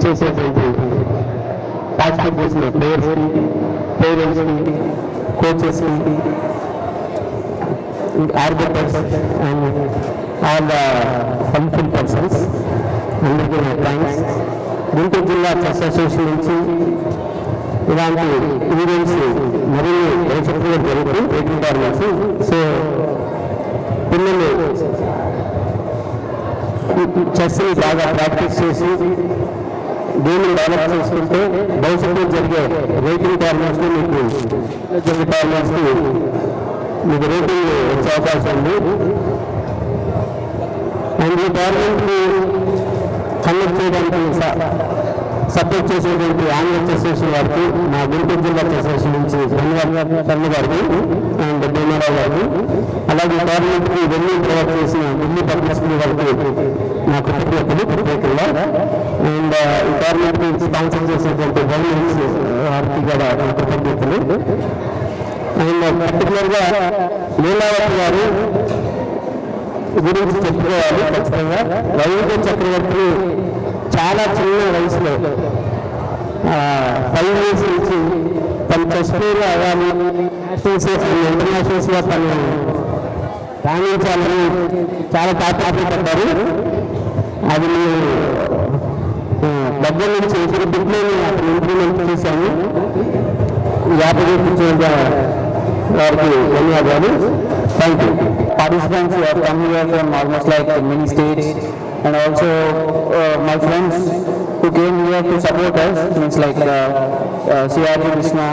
చేసేటువంటి పార్టిసిపేట్ చేసిన ప్లేయర్స్కి, పేరెంట్స్కి, కోచెస్కి, arbiters and all the helpful persons అందరికీ నా థ్యాంక్స్. గుంటూరు జిల్లా చెస్ అసోసియేషన్ నుంచి ఇలాంటి ఈవెంట్స్ మరిన్ని భవిష్యత్తులో జరుగుతూ రేటింగ్ టోర్నమెంట్స్. సో పిల్లలు చెస్ని బాగా ప్రాక్టీస్ చేసి గేమ్ని డెవలప్ చేసుకుంటే భవిష్యత్తులో జరిగే రేటింగ్ టోర్నమెంట్స్ని జరిగే టోర్నమెంట్స్కి మీకు రేటింగ్ వచ్చే అవకాశం ఉంది. అండ్ ఈ టోర్నమెంట్ని కండక్ట్ చేయడానికి సపోర్ట్ చేసేటువంటి ఆంధ్ర చెస్ అసోసియేషన్ వారికి, మా గుంటూరు జిల్లా చెస్ అసోసియేషన్ నుంచి ధన్యవాదాలు గారికి అండ్ భీమారావు గారికి, అలాగే టోర్నమెంట్కి వెళ్ళి ప్రొవైడ్ చేసిన ఢిల్లీ పబ్లిసిటీ వారికి నా కృతజ్ఞతలు ప్రత్యేకంగా. అండ్ ఈ టోర్నమెంట్కి స్పాన్సర్ చేసేటువంటి గవర్నమెంట్స్ వారికి కూడా నా కృతజ్ఞతలు. అండ్ పర్టికులర్గా లీలావతి గారు గురించి చెప్పుకోవాలి ఖచ్చితంగా. వైవిధ్య చక్రవర్తి చాలా చిన్న వయసులో 5 years నుంచి తన చెస్ ప్లేయర్ అవ్వాలి, ఇంటర్నేషనల్స్లో తను రాణించాలని చాలా తాపత్రయపడ్డారు. అది మేము దగ్గర నుంచి ఇప్పుడు బిడ్డని అక్కడ ఇంప్లిమెంట్ చేశాము. వ్యాపకం వారికి ధన్యవాదాలు. Thank you. Participants who have come here from almost like many states, and also my friends who came here to support us, means like Siyaji Krishna,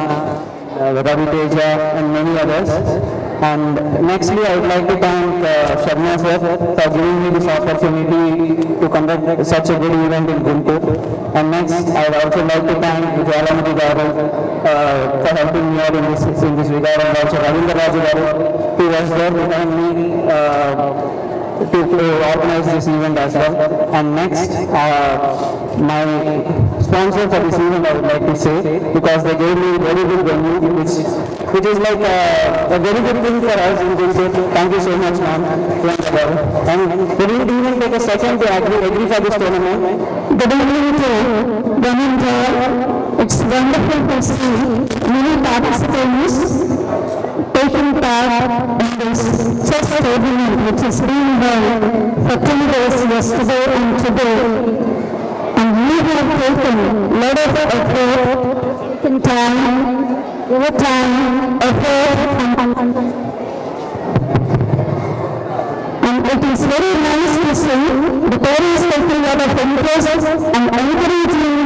Ravi Teja and many others. And nextly I would like to thank Sharma sir for giving me this opportunity to conduct such a good event in Guntur. And next I would also like to thank Jwalamati Garu for helping me out in this regard, and also Ravindra Raju Garu who was there behind me to organize this event as well. And next my sponsor for this event I would like to say, because they gave me very good venue, which is like a very good thing for us in Guntur. Thank you so much, ma'am. And would you even take a second to agree for this tournament? Good evening to Dhananjay. It's wonderful to see many participants taking part in this chess tournament, which is being held for 10 days yesterday and today. And we have taken a lot of effort, taken time, your time, effort, and it is very nice to see the parents taking a lot of interest and encouraging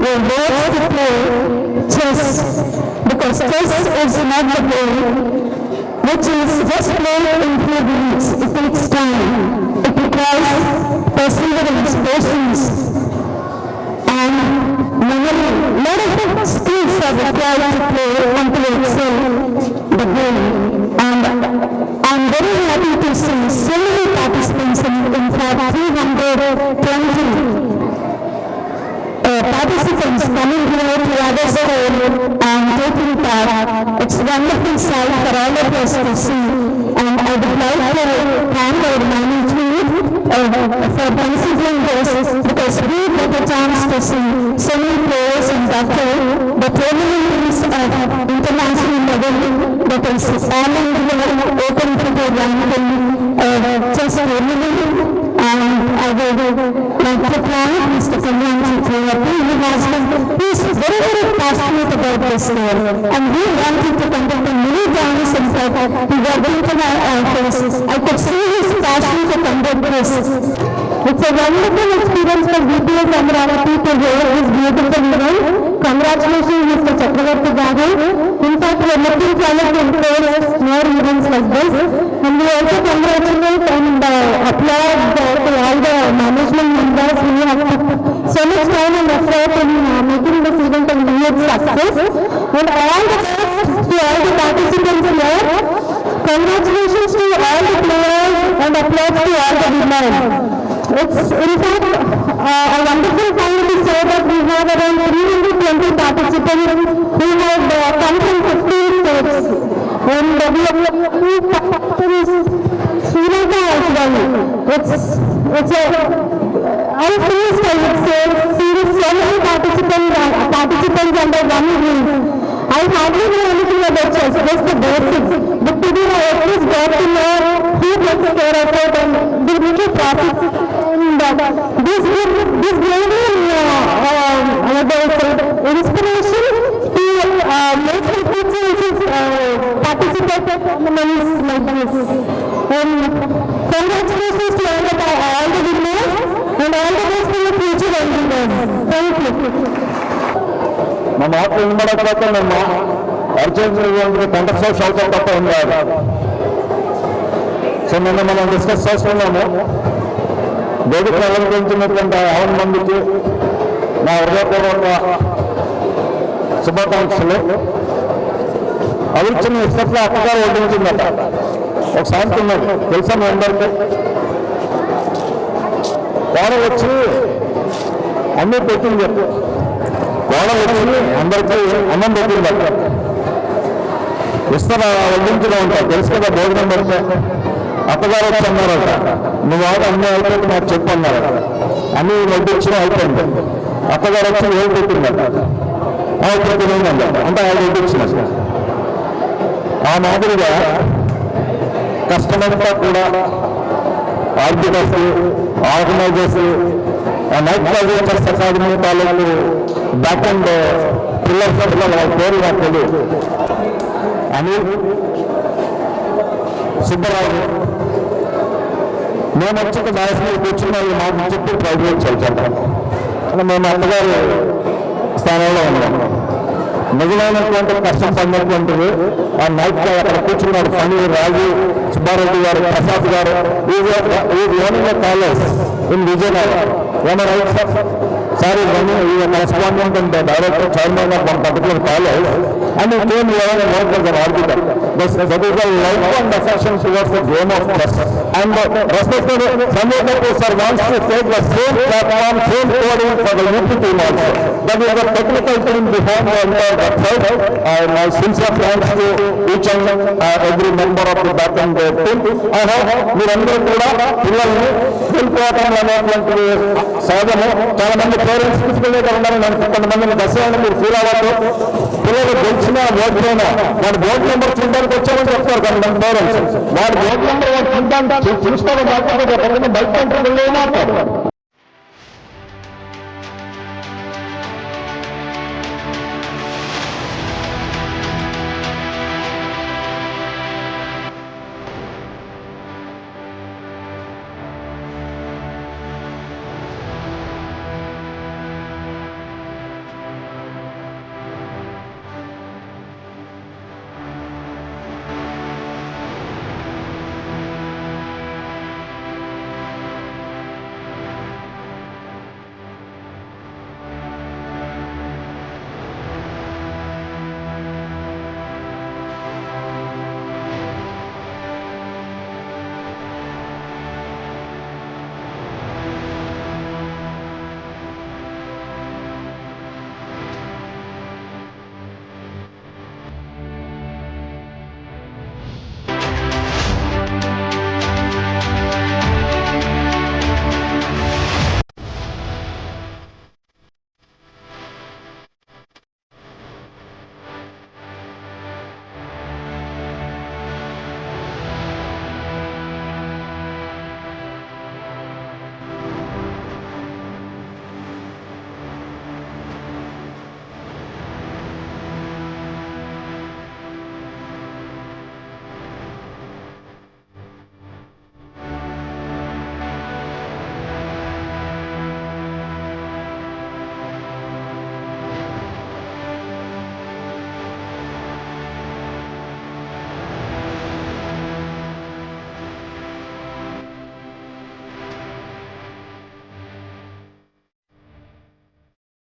their boys to play chess, because chess is not the game which is just played in few minutes. It takes time. It requires perseverance, patience, and memory. A lot of skills are required to play and to excel the game. And I'm very happy to see so many participants, in fact 320 participants coming here to other school and taking part. It's a wonderful sight for all of us to see. And I would like to thank our management for considering this, because we get a chance to see so many players in Dhaka. The tournament is of international level, that is all India open to the ranking chess tournament. And I would like to thank Mr. Kalyan Chakravarti. He is very passionate about this game, and we wanted to conduct many times. In fact, he got into my office. I could see his passion to conduct this. It's a wonderful experience for VPS Amravati to hear this beautiful event. Congratulations, Mr. Chakravarti Garu. In fact, we are looking forward to encourage more events like this. And we also congratulate and applaud to all the management members who have put so much time and effort in making this event a huge success. And all the best to all the participants here. Congratulations to all the players and applause to all the winners. It's in fact a wonderful time to say that we have around 320 participants who have come from 15 states. And we have two participants Sri Lanka as well. It's a I first I would say see so many participants under one roof. I hardly know anything about chess, just the basics. But today I at least got to know who takes care of it and the little process. And this gave me inspiration to make people participate in tournaments like this. And congratulations to all the winners and all the best for the future endeavors. Thank you. మా మాకు వినబడకపోతే మేము urgent contest shout తప్ప ఉన్నారు. So నిన్న మనం discuss చేస్తున్నాము. వేదిక అలంకరించినటువంటి 50 మందికి నా హృదయపూర్వక శుభాకాంక్షలు. అవిచ్చిన ఇష్టట్లో అక్కగారు వడ్డించిందట. ఒక సాయంత్రం ఉన్నది తెలుసా మీ అందరికీ. కోడలు వచ్చి అన్నీ పెట్టింది. కోడలు వచ్చి అందరికీ అన్నం పెట్టిందట. ఇస్తారా వడ్డించడం ఉంటారు తెలుసు కదా. భోజనం పెడితే అత్తగారు వచ్చి అన్నారట, నువ్వు వాడు అన్నీ అయిపోయింది నాకు చెప్పు అన్నారట. అన్నీ వడ్డించడం అయిపోయింది. అత్తగారు వచ్చి ఏడు పెట్టిందట. పెట్టిందంట అంటే ఆయన వడ్డించిన. ఆ మాదిరిగా కష్టమంతా కూడా ఆర్గనైజర్స్ నైట్ కల్చర్స్ అకాడమీ తాలూకు బ్యాక్ అండ్ పిల్లర్స్ పేరు నాకు తెలియదు. అనిల్, సుబ్బరాజు, మేము వచ్చి డాయస్లో కూర్చున్న మాకు చెప్పి ప్రైవేట్ చదువుతాం. మేము అమ్మగారు స్థానంలో ఉన్నాం. మిగిలినటువంటి కష్టం పడినటువంటిది ఆ నైట్ అక్కడ కూర్చున్నాడు ఫణి, రాజు, సుబ్బారెడ్డి గారు, ప్రసాద్ గారు. College in Vizianagaram. Right sir? Sorry, correspondent and director, chairman of one particular college and he came here and worked as an architect. That is the love and affection towards the game of chess. And respected Samuel sir wants to take the same platform, same coding for the UP team also. That is the technical team behind the entire website. My sincere thanks to each and every member of the back end team. I hope మీరందరూ కూడా పిల్లల్ని వెళ్ళిపోవటం అనేటువంటిది సహజము. చాలా మంది parents తీసుకెళ్ళేగా ఉండాలని కొంతమందిని దశ మీరు ఫీల్ అవ్వద్దు. పిల్లలు గెలిచినా ఓట్లైనా వాడి బోర్డు నెంబర్ చూడడానికి వచ్చామని చెప్తారు కొంతమంది పేరెంట్స్. వాడి బోర్డు నెంబర్ వాడు చూడడానికి చూసుకోవడం కాకపోతే బయట కంట్రీ మాట్లాడు.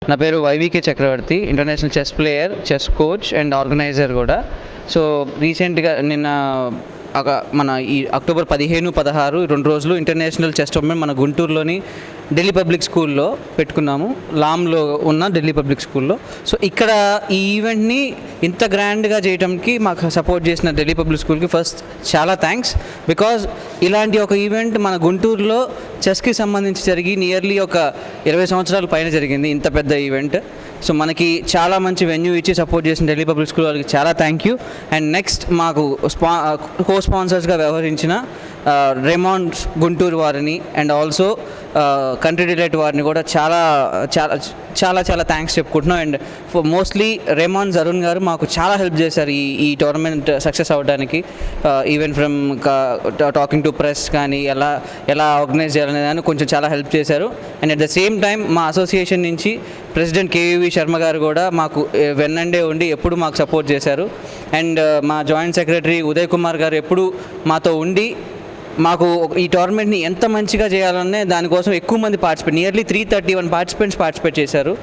నా పేరు Y V K Chakravarthy, international chess player, chess coach and organiser కూడా. సో రీసెంట్గా నిన్న మన ఈ అక్టోబర్ 15, 16 2 రోజులు ఇంటర్నేషనల్ చెస్ టోర్నమెంట్ మన గుంటూరులోని ఢిల్లీ పబ్లిక్ స్కూల్లో పెట్టుకున్నాము, లామ్లో ఉన్న ఢిల్లీ పబ్లిక్ స్కూల్లో. సో ఇక్కడ ఈ ఈవెంట్ని ఇంత గ్రాండ్గా చేయడానికి మాకు సపోర్ట్ చేసిన ఢిల్లీ పబ్లిక్ స్కూల్కి ఫస్ట్ చాలా థ్యాంక్స్. బికాజ్ ఇలాంటి ఒక ఈవెంట్ మన గుంటూరులో చెస్కి సంబంధించి జరిగి నియర్లీ ఒక 20 సంవత్సరాల పైన జరిగింది ఇంత పెద్ద ఈవెంట్. సో మనకి చాలా మంచి వెన్యూ ఇచ్చి సపోర్ట్ చేసిన ఢిల్లీ పబ్లిక్ స్కూల్ వాళ్ళకి చాలా థ్యాంక్ యూ. అండ్ నెక్స్ట్ మాకు కో స్పాన్సర్స్గా వ్యవహరించిన రెమాండ్ గుంటూరు వారిని అండ్ ఆల్సో కంట్రీ డిలైట్ వారిని కూడా చాలా చాలా చాలా చాలా థ్యాంక్స్ చెప్పుకుంటున్నాం. అండ్ మోస్ట్లీ రెమాండ్ అరుణ్ గారు మాకు చాలా హెల్ప్ చేశారు ఈ టోర్నమెంట్ సక్సెస్ అవ్వడానికి. Even from talking to press కానీ ఎలా ఆర్గనైజ్ చేయాలనే దాన్ని కొంచెం చాలా హెల్ప్ చేశారు. And at the same time మా అసోసియేషన్ నుంచి ప్రెసిడెంట్ కేవీవి శర్మ గారు కూడా మాకు వెన్నండే ఉండి ఎప్పుడు మాకు సపోర్ట్ చేశారు. అండ్ మా జాయింట్ సెక్రటరీ ఉదయ్ కుమార్ గారు ఎప్పుడు మాతో ఉండి మాకు ఈ టోర్నమెంట్ని ఎంత మంచిగా చేయాలనే దానికోసం ఎక్కువ మంది నియర్లీ 331 పార్టిసిపెంట్స్ పార్టిసిపేట్ చేశారు.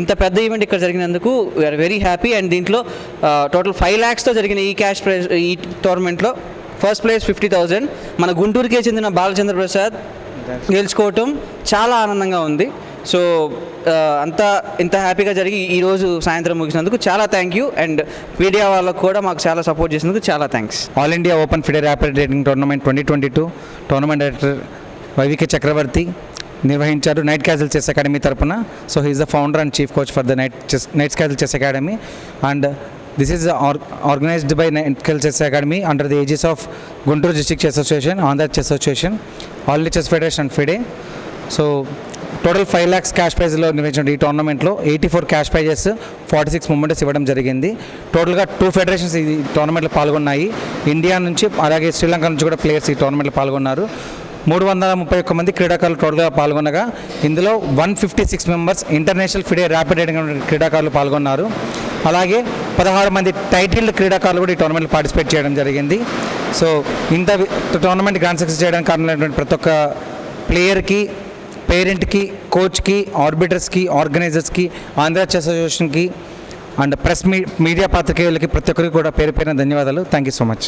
ఇంత పెద్ద ఈవెంట్ ఇక్కడ జరిగినందుకు వీఆర్ వెరీ హ్యాపీ. అండ్ దీంట్లో టోటల్ 5 lakhsతో జరిగిన ఈ క్యాష్ ప్రైజ్ ఈ టోర్నమెంట్లో ఫస్ట్ ప్లేస్ 50,000 మన గుంటూరుకే చెందిన బాలచంద్ర ప్రసాద్ గెలుచుకోవటం చాలా ఆనందంగా ఉంది. సో ఇంత హ్యాపీగా జరిగి ఈరోజు సాయంత్రం ముగిసినందుకు చాలా థ్యాంక్ యూ. అండ్ మీడియా వాళ్ళకు కూడా మాకు చాలా సపోర్ట్ చేసినందుకు చాలా thanks. All India open FIDE rapid rating tournament 2022 tournament director YVK Chakravarthi నిర్వహించారు నైట్ క్యాజిల్ చెస్ అకాడమీ తరపున. So he's the founder and chief coach for the Knight Castle Chess Academy. And this is organized by Night Casual Chess Academy under the aegis of Guntur District Chess Association, Andhra Chess Association, All India Chess Federation and FIDE. So total 5 lakhs cash ప్రైజ్లో నిర్వహించిన ఈ టోర్నమెంట్లో 84 cash prices 46 moments ఇవ్వడం జరిగింది. టోటల్గా 2 federations ఈ టోర్నమెంట్లో పాల్గొన్నాయి. India నుంచి అలాగే శ్రీలంక నుంచి కూడా ప్లేయర్స్ ఈ టోర్నమెంట్లో పాల్గొన్నారు. 331 మంది క్రీడాకారులు టోటల్గా పాల్గొనగా ఇందులో 156 members international FIDE rapid rating క్రీడాకారులు పాల్గొన్నారు. అలాగే 16 మంది టైటిల్డ్ క్రీడాకారులు కూడా ఈ టోర్నమెంట్లో పార్టిసిపేట్ చేయడం జరిగింది. సో ఇంత టోర్నమెంట్ గ్రాండ్ సక్సెస్ చేయడానికి కారణమైనటువంటి ప్రతి ఒక్క ప్లేయర్కి, పేరెంట్కి, కోచ్కి, ఆర్బిటర్స్కి, ఆర్గనైజర్స్కి, ఆంధ్ర చెస్ అసోసియేషన్కి అండ్ ప్రెస్ మీడియా పాత్రికేయులకి ప్రతి ఒక్కరికి కూడా పేరు పేరున ధన్యవాదాలు. Thank you so much.